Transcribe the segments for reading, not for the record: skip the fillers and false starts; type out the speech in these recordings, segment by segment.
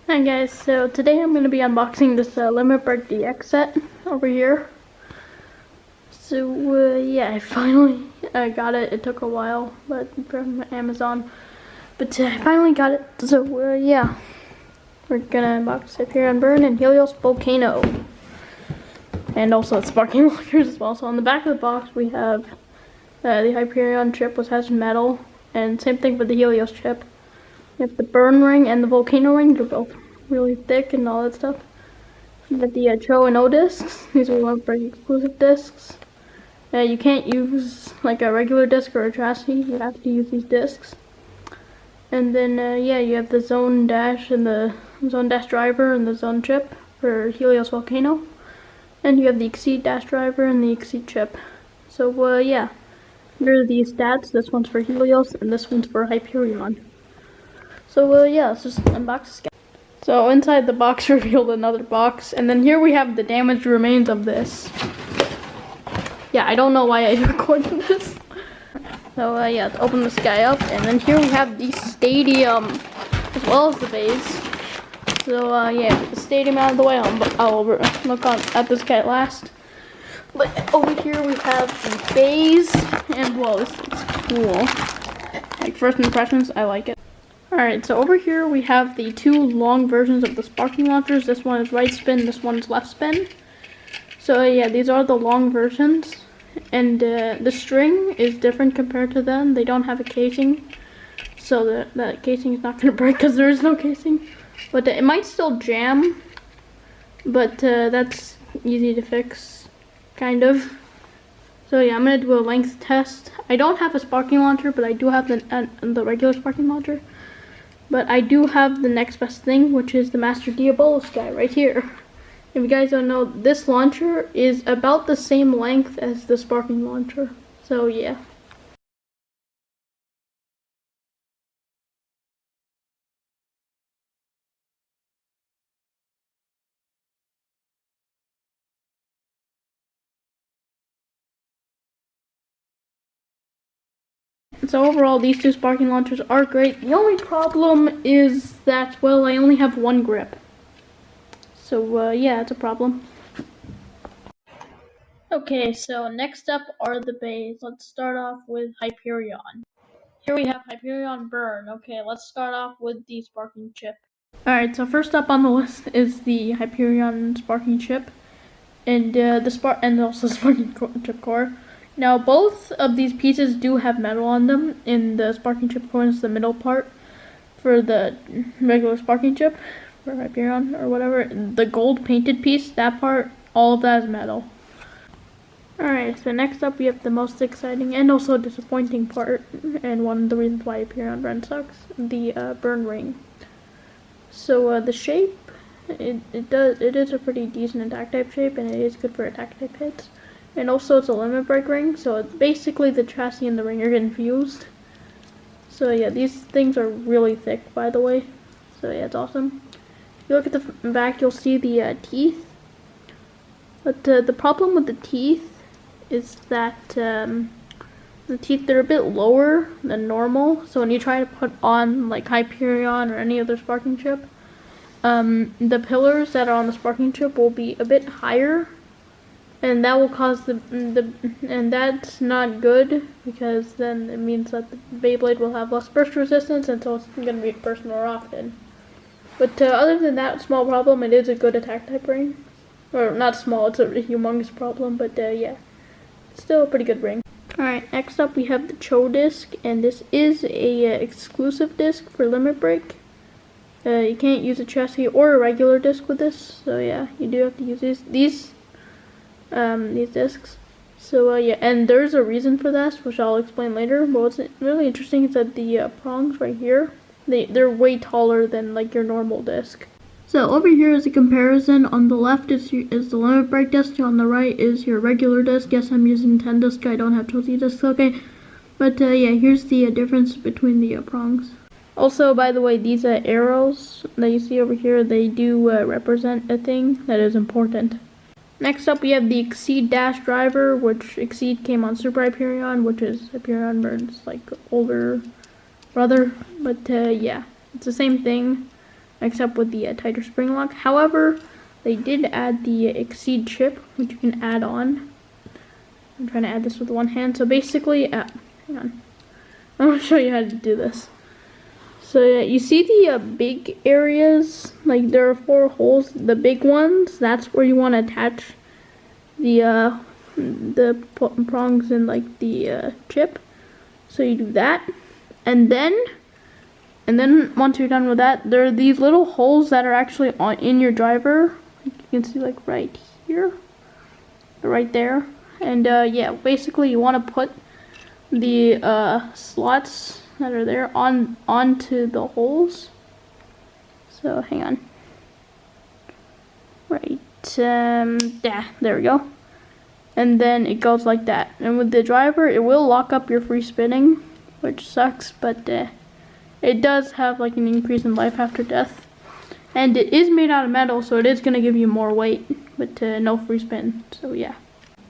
Hi guys, so today I'm going to be unboxing this Limit Break DX set over here. So yeah, I finally got it. It took a while, but from Amazon. But I finally got it. So yeah, we're gonna unbox Hyperion Burn and Helios Volcano. And also sparking launchers as well. So on the back of the box we have the Hyperion chip, which has metal, and same thing with the Helios chip. You have the burn ring and the volcano ring. They're both really thick and all that stuff. You have the Cho and O discs. These are Limit Break exclusive discs. You can't use like a regular disc or a chassis. You have to use these discs. And then yeah, you have the zone dash and the zone dash driver and the zone chip for Helios Volcano. And you have the exceed dash driver and the exceed chip. So yeah, here are the stats. This one's for Helios and this one's for Hyperion. So yeah, let's just unbox this guy. So inside the box revealed another box, and then here we have the damaged remains of this. Yeah, I don't know why I recorded this. So yeah, let's open this guy up, and then here we have the stadium, as well as the base. So yeah, the stadium out of the way, I'll look at this guy last. But over here we have the base, and whoa, this looks cool. Like first impressions, I like it. Alright, so over here we have the two long versions of the sparking launchers. This one is right spin, this one is left spin. So yeah, these are the long versions. And the string is different compared to them. They don't have a casing. So that casing is not going to break because there is no casing. But it might still jam. But that's easy to fix, kind of. So yeah, I'm going to do a length test. I don't have a sparking launcher, but I do have the regular sparking launcher. But I do have the next best thing, which is the Master Diabolus guy right here. If you guys don't know, this launcher is about the same length as the sparking launcher. So yeah. So overall, these two sparking launchers are great. The only problem is that, well, I only have one grip. So yeah, it's a problem. Okay, so next up are the bays. Let's start off with Hyperion. Here we have Hyperion Burn. Okay, let's start off with the sparking chip. Alright, so first up on the list is the Hyperion sparking chip. And also sparking chip core. Now both of these pieces do have metal on them. In the sparking chip core is the middle part for the regular sparking chip for Hyperion or whatever. The gold painted piece, that part, all of that is metal. Alright, so next up we have the most exciting and also disappointing part, and one of the reasons why Hyperion Burn sucks, the burn ring. So the shape, it is a pretty decent attack type shape, and it is good for attack type hits. And also it's a limit break ring, so it's basically the chassis and the ring are getting fused. So yeah, these things are really thick, by the way. So yeah, it's awesome. If you look at the back, you'll see the teeth. But the problem with the teeth is that the teeth, they're a bit lower than normal. So when you try to put on like Hyperion or any other sparking chip, the pillars that are on the sparking chip will be a bit higher, and that will cause and that's not good, because then it means that the Beyblade will have less burst resistance, and so it's going to be burst more often. But other than that small problem, it is a good attack type ring. Or not small, it's a humongous problem, but yeah, it's still a pretty good ring. Alright, next up we have the Cho disc, and this is a exclusive disc for Limit Break. You can't use a chassis or a regular disc with this, so yeah, you do have to use these discs. So yeah, and there's a reason for this, which I'll explain later. But what's really interesting is that the prongs right here, they're way taller than like your normal disc. So over here is a comparison. On the left is the Limit Break disc, on the right is your regular disc. Yes, I'm using 10 disc, I don't have 20 discs, okay. But yeah, here's the difference between the prongs. Also, by the way, these arrows that you see over here, they do represent a thing that is important. Next up we have the Exceed Dash driver, which Exceed came on Super Hyperion, which is Hyperion Burn's like older brother. But yeah, it's the same thing. except with the tighter spring lock. However, they did add the Exceed chip, which you can add on. I'm trying to add this with one hand. So basically, hang on. I'm going to show you how to do this. So you see the big areas, like there are 4 holes. The big ones, that's where you want to attach the prongs and like the chip. So you do that, and then once you're done with that, there are these little holes that are actually in your driver. You can see like right here, right there, and yeah, basically you want to put the slots that are there onto the holes. So hang on, right, yeah, there we go. And then it goes like that. And with the driver, it will lock up your free spinning, which sucks, but it does have like an increase in life after death. And it is made out of metal, so it is going to give you more weight, but no free spin, so yeah.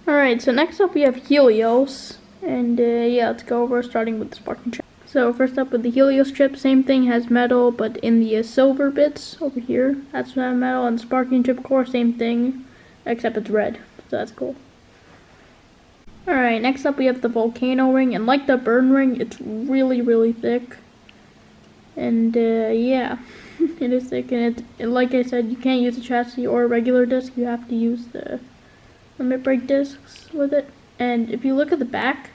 Alright, so next up we have Helios, and yeah, let's go over starting with the sparking chip. So first up with the Helios chip, same thing, has metal, but in the silver bits over here, that's not metal, and sparking chip core, same thing, except it's red, so that's cool. Alright, next up we have the volcano ring, and like the burn ring, it's really thick. And yeah, it is thick, and like I said, you can't use a chassis or a regular disc, you have to use the limit break discs with it. And if you look at the back,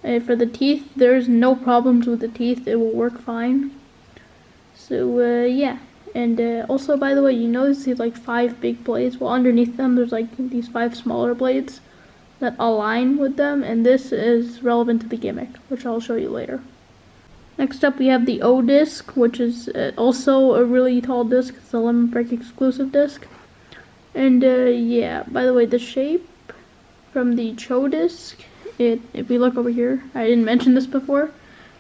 for the teeth, there's no problems with the teeth, it will work fine. So yeah, and also by the way, you notice these like 5 big blades, well underneath them there's like these 5 smaller blades that align with them, and this is relevant to the gimmick, which I'll show you later. Next up we have the O disc, which is also a really tall disc. It's a limit break exclusive disc. And yeah, by the way, the shape from the Cho disc, if we look over here, I didn't mention this before,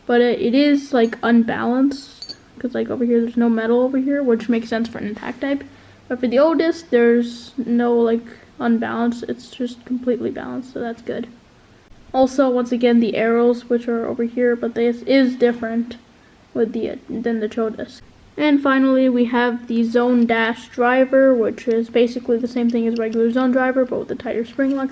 but it is like unbalanced, because like over here there's no metal over here, which makes sense for an attack type. But for the O disc, there's no like unbalanced, it's just completely balanced, so that's good. Also, once again, the arrows, which are over here, but this is different with than the Cho disc. And finally, we have the Zone Dash driver, which is basically the same thing as regular Zone driver, but with a tighter spring lock.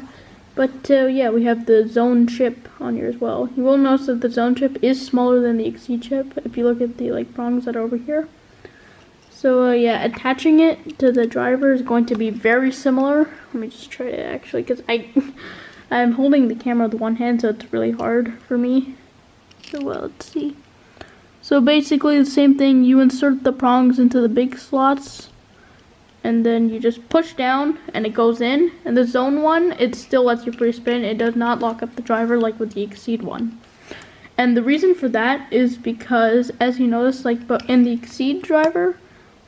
But yeah, we have the Zone chip on here as well. You will notice that the Zone chip is smaller than the Exceed chip if you look at the like prongs that are over here. So yeah, attaching it to the driver is going to be very similar. Let me just try to actually, because I'm holding the camera with one hand, so it's really hard for me. So well, let's see. So basically the same thing, you insert the prongs into the big slots, and then you just push down and it goes in. And the Zone one, it still lets you free spin. It does not lock up the driver like with the Exceed one. And the reason for that is because, as you notice, like but in the Exceed driver,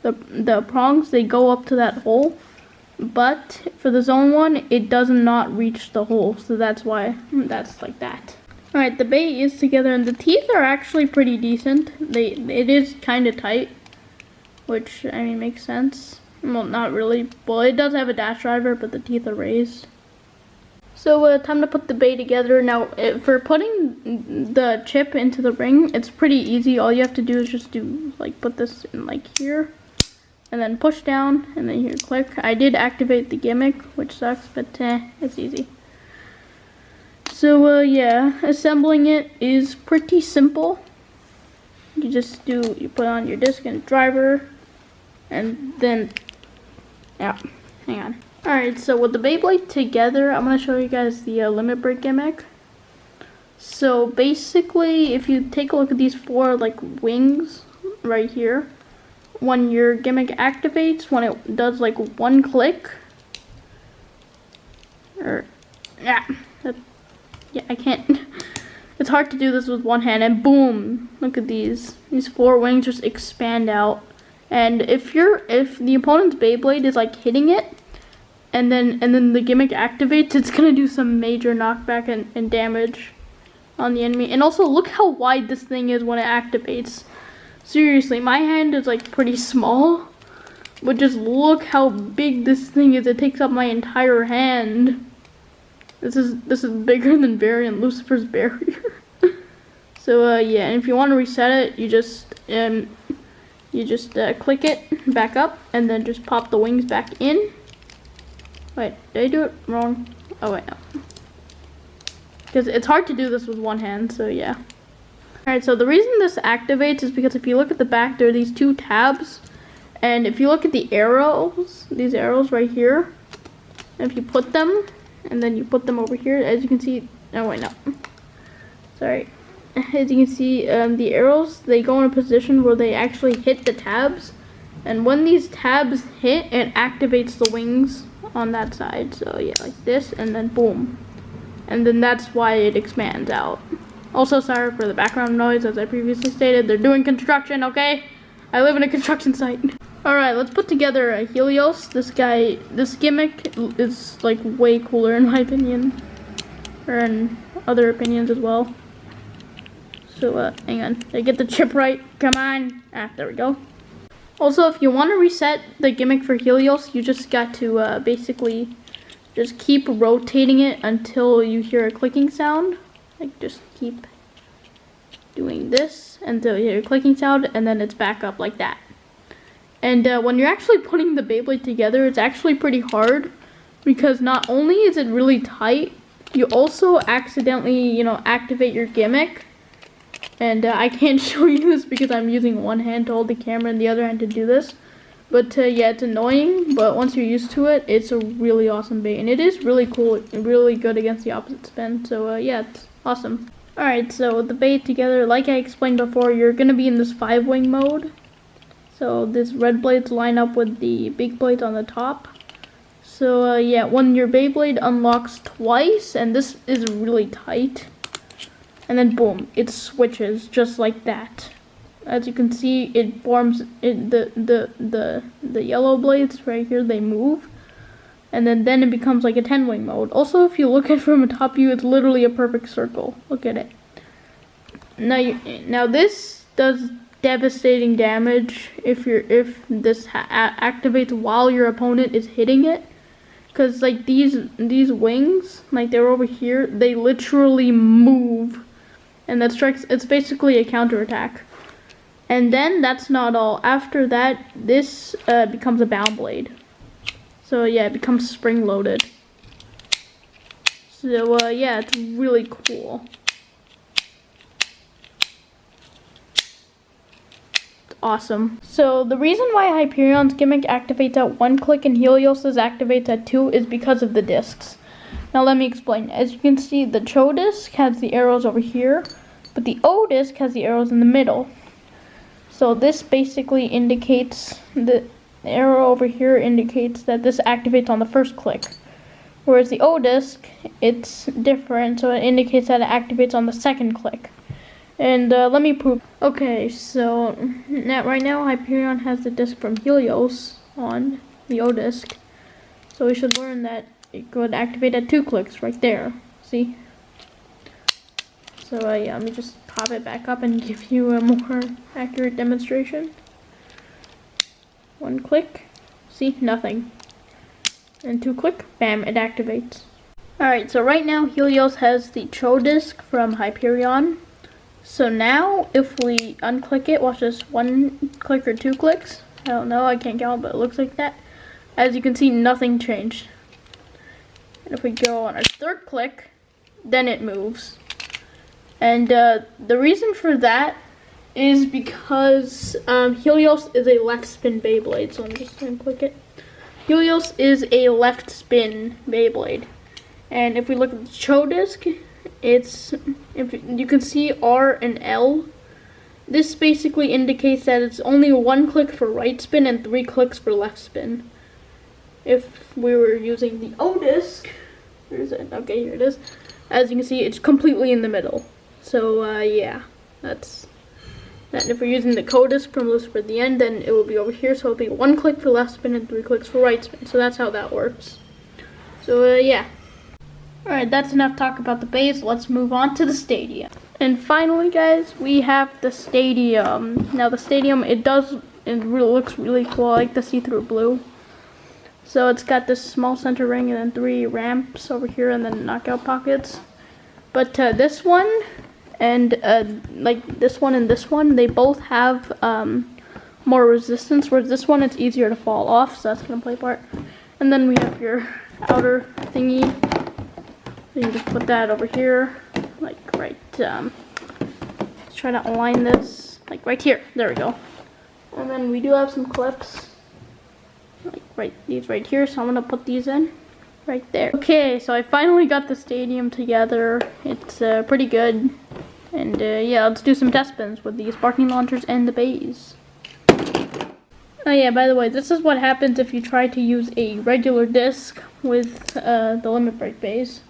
the prongs, they go up to that hole, but for the Zone one, it does not reach the hole, so that's why that's like that. Alright, the bait is together, and the teeth are actually pretty decent. It is kind of tight, which, I mean, makes sense. Well, not really. Well, it does have a dash driver, but the teeth are raised. So, time to put the bait together. Now, for putting the chip into the ring, it's pretty easy. All you have to do is just put this in, like, here. And then push down, and then here, click. I did activate the gimmick, which sucks, but it's easy. So yeah, assembling it is pretty simple. You put on your disc and driver, and then, yeah, hang on. Alright, so with the Beyblade together, I'm going to show you guys the limit break gimmick. So basically, if you take a look at these 4 like wings right here, when your gimmick activates, when it does like 1 click, or yeah, I can't. It's hard to do this with one hand, and boom! Look at these 4 wings just expand out. And if the opponent's Beyblade is like hitting it, and then the gimmick activates, it's gonna do some major knockback and damage on the enemy. And also, look how wide this thing is when it activates. Seriously, my hand is like pretty small, but just look how big this thing is. It takes up my entire hand. This is bigger than Barry and Lucifer's barrier. So yeah, and if you want to reset it, you just you just click it back up and then just pop the wings back in. Wait, did I do it wrong? Oh wait, no. Because it's hard to do this with one hand, so yeah. Alright, so the reason this activates is because if you look at the back, there are these two tabs. And if you look at the arrows, these arrows right here, if you put them, and then you put them over here, as you can see, oh wait, no. Sorry. As you can see, the arrows, they go in a position where they actually hit the tabs. And when these tabs hit, it activates the wings on that side. So yeah, like this, and then boom. And then that's why it expands out. Also, sorry for the background noise, as I previously stated. They're doing construction, okay? I live in a construction site. Alright, let's put together a Helios. This gimmick is like way cooler in my opinion. Or in other opinions as well. So, hang on. Did I get the chip right? Come on. Ah, there we go. Also, if you want to reset the gimmick for Helios, you just got to basically just keep rotating it until you hear a clicking sound. Like, just keep doing this until you hear a clicking sound, and then it's back up like that. And when you're actually putting the Beyblade together, it's actually pretty hard, because not only is it really tight, you also accidentally, you know, activate your gimmick. And I can't show you this because I'm using one hand to hold the camera and the other hand to do this. But yeah, it's annoying, but once you're used to it, it's a really awesome bait. And it is really cool, really good against the opposite spin. So yeah, it's awesome. Alright, so with the bait together, like I explained before, you're going to be in this 5-wing mode. So this red blades line up with the big blades on the top. So yeah, when your Beyblade unlocks twice, and this is really tight, and then boom, it switches just like that. As you can see, it forms the yellow blades right here, they move. And then it becomes like a 10-wing mode. Also, if you look at it from a top view, it's literally a perfect circle. Look at it. Now this does devastating damage if this activates while your opponent is hitting it. Cause like these wings, like they're over here, they literally move. And that strikes, it's basically a counterattack. And then that's not all. After that, this becomes a bound blade. So yeah, it becomes spring loaded. So yeah, it's really cool. It's awesome. So the reason why Hyperion's gimmick activates at 1 click and Helios's activates at 2 is because of the discs. Now let me explain. As you can see, the Cho disc has the arrows over here, but the O disc has the arrows in the middle. So this basically indicates, the arrow over here indicates that this activates on the first click. Whereas the O disc, it's different, so it indicates that it activates on the second click. And let me prove. Okay, so right now Hyperion has the disc from Helios on the O disc. So we should learn that it could activate at 2 clicks right there. See? So yeah, let me just pop it back up and give you a more accurate demonstration. 1 click, see, nothing. And 2 click, bam, it activates. Alright, so right now Helios has the Cho disc from Hyperion. So now if we unclick it, watch this, 1 click or 2 clicks. I don't know, I can't count, but it looks like that. As you can see, nothing changed. And if we go on our 3rd click, then it moves. And the reason for that is because Helios is a left spin Beyblade. So I'm just going to click it. Helios is a left spin Beyblade. And if we look at the Cho disc, if you can see R and L. This basically indicates that it's only 1 click for right spin and 3 clicks for left spin. If we were using the O disc, where is it? Okay, here it is. As you can see, it's completely in the middle. So yeah, that's that. If we're using the Cho disc from Lucifer at the end, then it will be over here. So it'll be 1 click for left spin and 3 clicks for right spin. So that's how that works. So yeah. Alright, that's enough talk about the base. Let's move on to the stadium. And finally, guys, we have the stadium. Now the stadium, it looks really cool. I like the see-through blue. So it's got this small center ring and then 3 ramps over here and then knockout pockets. But this one and like this one and this one, they both have more resistance, whereas this one it's easier to fall off, so that's gonna play a part. And then we have your outer thingy. So you just put that over here, like right, let's try to align this, like right here, there we go. And then we do have some clips, like these right here, so I'm gonna put these in right there. Okay, so I finally got the stadium together. It's pretty good. And yeah, let's do some test spins with these parking launchers and the bays. Oh yeah, by the way, this is what happens if you try to use a regular disc with the limit break bays.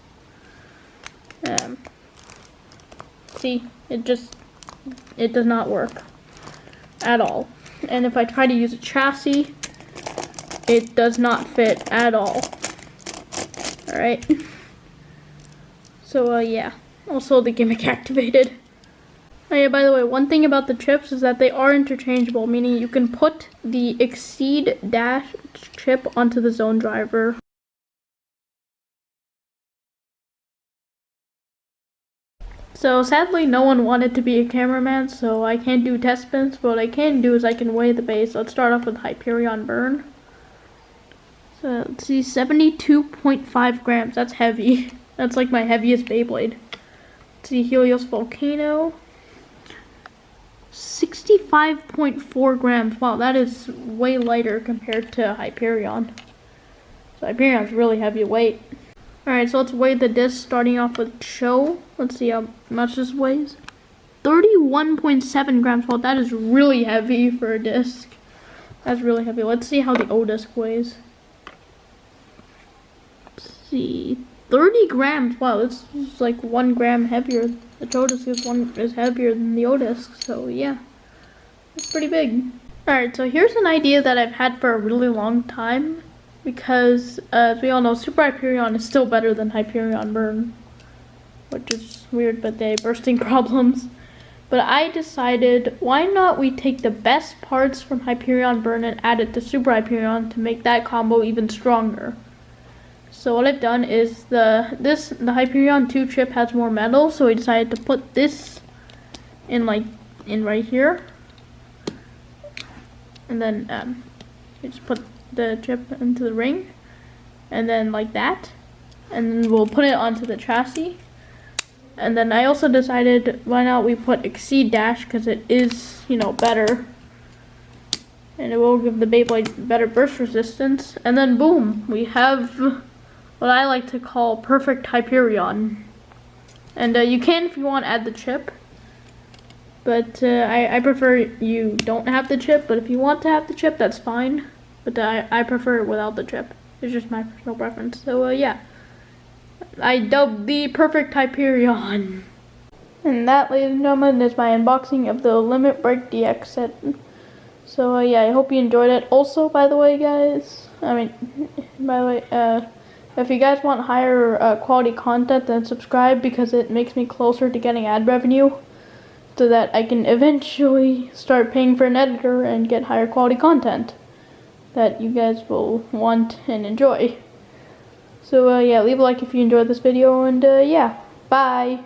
See, it does not work at all. And if I try to use a chassis, it does not fit at all. Alright. So yeah, also the gimmick activated. Oh yeah, by the way, one thing about the chips is that they are interchangeable, meaning you can put the Exceed Dash chip onto the Zone driver. So sadly, no one wanted to be a cameraman, so I can't do test spins. But what I can do is I can weigh the base. Let's start off with Hyperion Burn. So let's see, 72.5 grams. That's heavy. That's like my heaviest Beyblade. Let's see, Helios Volcano. 65.4 grams. Wow, that is way lighter compared to Hyperion. So Hyperion's really heavy weight. Alright, so let's weigh the disc, starting off with Show. Let's see how much this weighs. 31.7 grams. Well, that is really heavy for a disc. That's really heavy. Let's see how the O disc weighs. Let's see. 30 grams. Wow, this is like 1 gram heavier. The Toe disc is heavier than the O disc, so yeah. It's pretty big. Alright, so here's an idea that I've had for a really long time. Because, as we all know, Super Hyperion is still better than Hyperion Burn. Which is weird, but they have bursting problems. But I decided, why not we take the best parts from Hyperion Burn and add it to Super Hyperion to make that combo even stronger. So what I've done is, the Hyperion 2 chip has more metal, so we decided to put this in right here. And then, we just put the chip into the ring, and then like that, and then we'll put it onto the chassis. And then I also decided, why not we put Exceed Dash, because it is, you know, better, and it will give the Beyblade better burst resistance. And then boom, we have what I like to call perfect Hyperion. And you can, if you want, add the chip, but I prefer you don't have the chip. But if you want to have the chip, that's fine. But I prefer it without the chip. It's just my personal preference. So yeah, I dubbed the perfect Hyperion. And that, ladies and gentlemen, is my unboxing of the Limit Break DX set. So yeah, I hope you enjoyed it. Also, by the way, guys, if you guys want higher quality content, then subscribe, because it makes me closer to getting ad revenue, so that I can eventually start paying for an editor and get higher quality content that you guys will want and enjoy. So yeah, leave a like if you enjoyed this video, and yeah, bye!